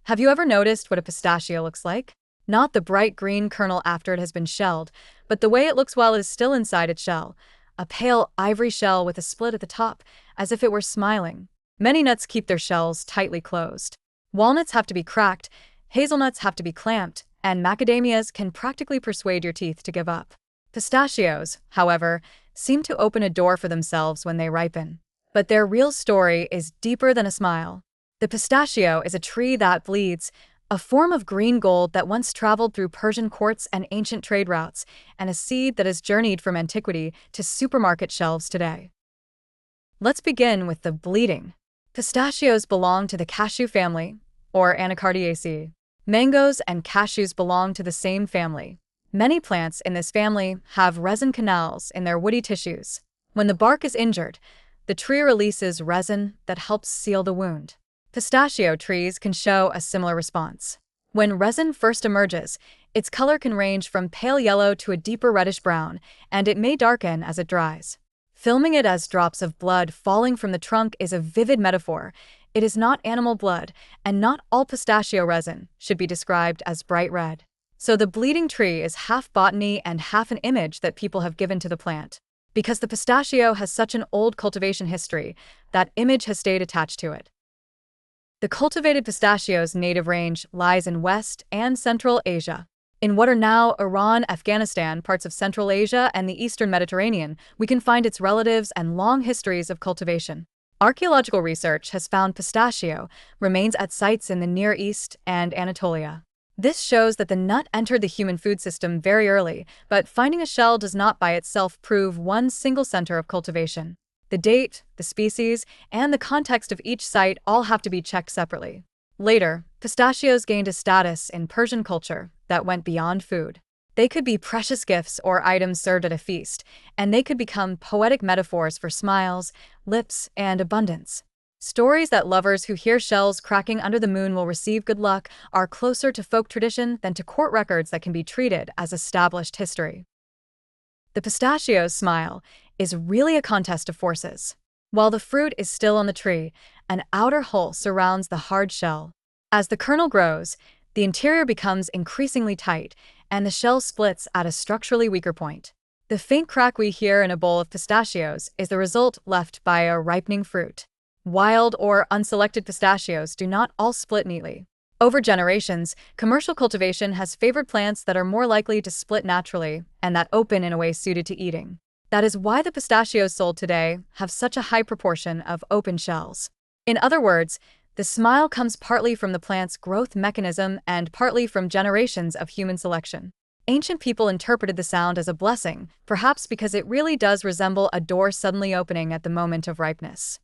Have you ever noticed what a pistachio looks like? Not the bright green kernel after it has been shelled, but the way it looks while it is still inside its shell. A pale ivory shell with a split at the top, as if it were smiling. Many nuts keep their shells tightly closed. Walnuts have to be cracked, hazelnuts have to be clamped, and macadamias can practically persuade your teeth to give up. Pistachios, however, seem to open a door for themselves when they ripen. But their real story is deeper than a smile. The pistachio is a tree that bleeds, a form of green gold that once traveled through Persian courts and ancient trade routes, and a seed that has journeyed from antiquity to supermarket shelves today. Let's begin with the bleeding. Pistachios belong to the cashew family, or Anacardiaceae. Mangoes and cashews belong to the same family. Many plants in this family have resin canals in their woody tissues. When the bark is injured, the tree releases resin that helps seal the wound. Pistachio trees can show a similar response. When resin first emerges, its color can range from pale yellow to a deeper reddish brown, and it may darken as it dries. Filming it as drops of blood falling from the trunk is a vivid metaphor. It is not animal blood, and not all pistachio resin should be described as bright red. So the bleeding tree is half botany and half an image that people have given to the plant. Because the pistachio has such an old cultivation history, that image has stayed attached to it. The cultivated pistachio's native range lies in West and Central Asia. In what are now Iran, Afghanistan, parts of Central Asia, and the Eastern Mediterranean, we can find its relatives and long histories of cultivation. Archaeological research has found pistachio remains at sites in the Near East and Anatolia. This shows that the nut entered the human food system very early, but finding a shell does not by itself prove one single center of cultivation. The date, the species, and the context of each site all have to be checked separately. Later, pistachios gained a status in Persian culture that went beyond food. They could be precious gifts or items served at a feast, and they could become poetic metaphors for smiles, lips, and abundance. Stories that lovers who hear shells cracking under the moon will receive good luck are closer to folk tradition than to court records that can be treated as established history. The pistachio's smile is really a contest of forces. While the fruit is still on the tree, an outer hull surrounds the hard shell. As the kernel grows, the interior becomes increasingly tight, and the shell splits at a structurally weaker point. The faint crack we hear in a bowl of pistachios is the result left by a ripening fruit. Wild or unselected pistachios do not all split neatly. Over generations, commercial cultivation has favored plants that are more likely to split naturally and that open in a way suited to eating. That is why the pistachios sold today have such a high proportion of open shells. In other words, the smile comes partly from the plant's growth mechanism and partly from generations of human selection. Ancient people interpreted the sound as a blessing, perhaps because it really does resemble a door suddenly opening at the moment of ripeness.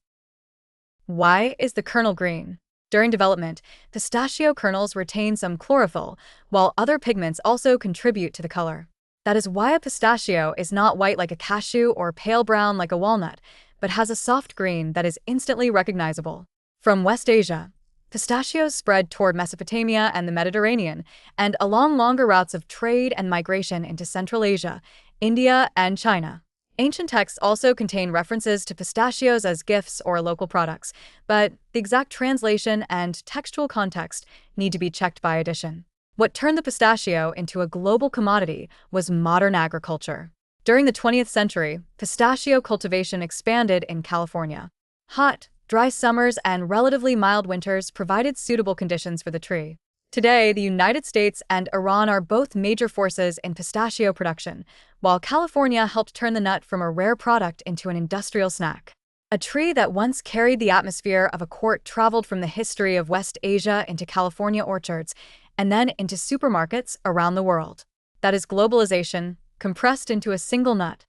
Why is the kernel green? During development, pistachio kernels retain some chlorophyll, while other pigments also contribute to the color. That is why a pistachio is not white like a cashew or pale brown like a walnut, but has a soft green that is instantly recognizable. From West Asia, pistachios spread toward Mesopotamia and the Mediterranean, and along longer routes of trade and migration into Central Asia, India, and China. Ancient texts also contain references to pistachios as gifts or local products, but the exact translation and textual context need to be checked by addition. What turned the pistachio into a global commodity was modern agriculture. During the 20th century, pistachio cultivation expanded in California. Hot, dry summers and relatively mild winters provided suitable conditions for the tree. Today, the United States and Iran are both major forces in pistachio production, while California helped turn the nut from a rare product into an industrial snack. A tree that once carried the atmosphere of a court traveled from the history of West Asia into California orchards, and then into supermarkets around the world. That is globalization, compressed into a single nut.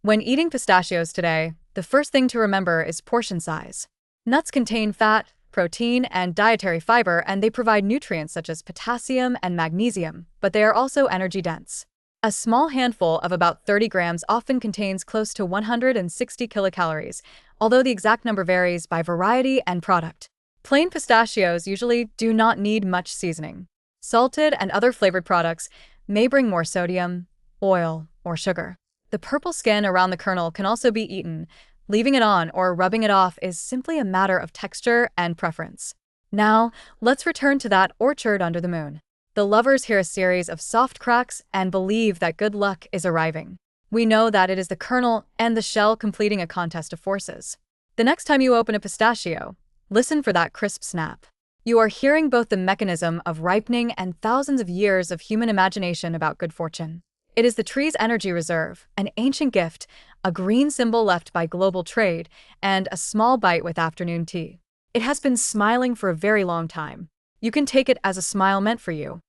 When eating pistachios today, the first thing to remember is portion size. Nuts contain fat, protein, and dietary fiber, and they provide nutrients such as potassium and magnesium, but they are also energy-dense. A small handful of about 30 grams often contains close to 160 kilocalories, although the exact number varies by variety and product. Plain pistachios usually do not need much seasoning. Salted and other flavored products may bring more sodium, oil, or sugar. The purple skin around the kernel can also be eaten. Leaving it on or rubbing it off is simply a matter of texture and preference. Now, let's return to that orchard under the moon. The lovers hear a series of soft cracks and believe that good luck is arriving. We know that it is the kernel and the shell completing a contest of forces. The next time you open a pistachio, listen for that crisp snap. You are hearing both the mechanism of ripening and thousands of years of human imagination about good fortune. It is the tree's energy reserve, an ancient gift, a green symbol left by global trade, and a small bite with afternoon tea. It has been smiling for a very long time. You can take it as a smile meant for you.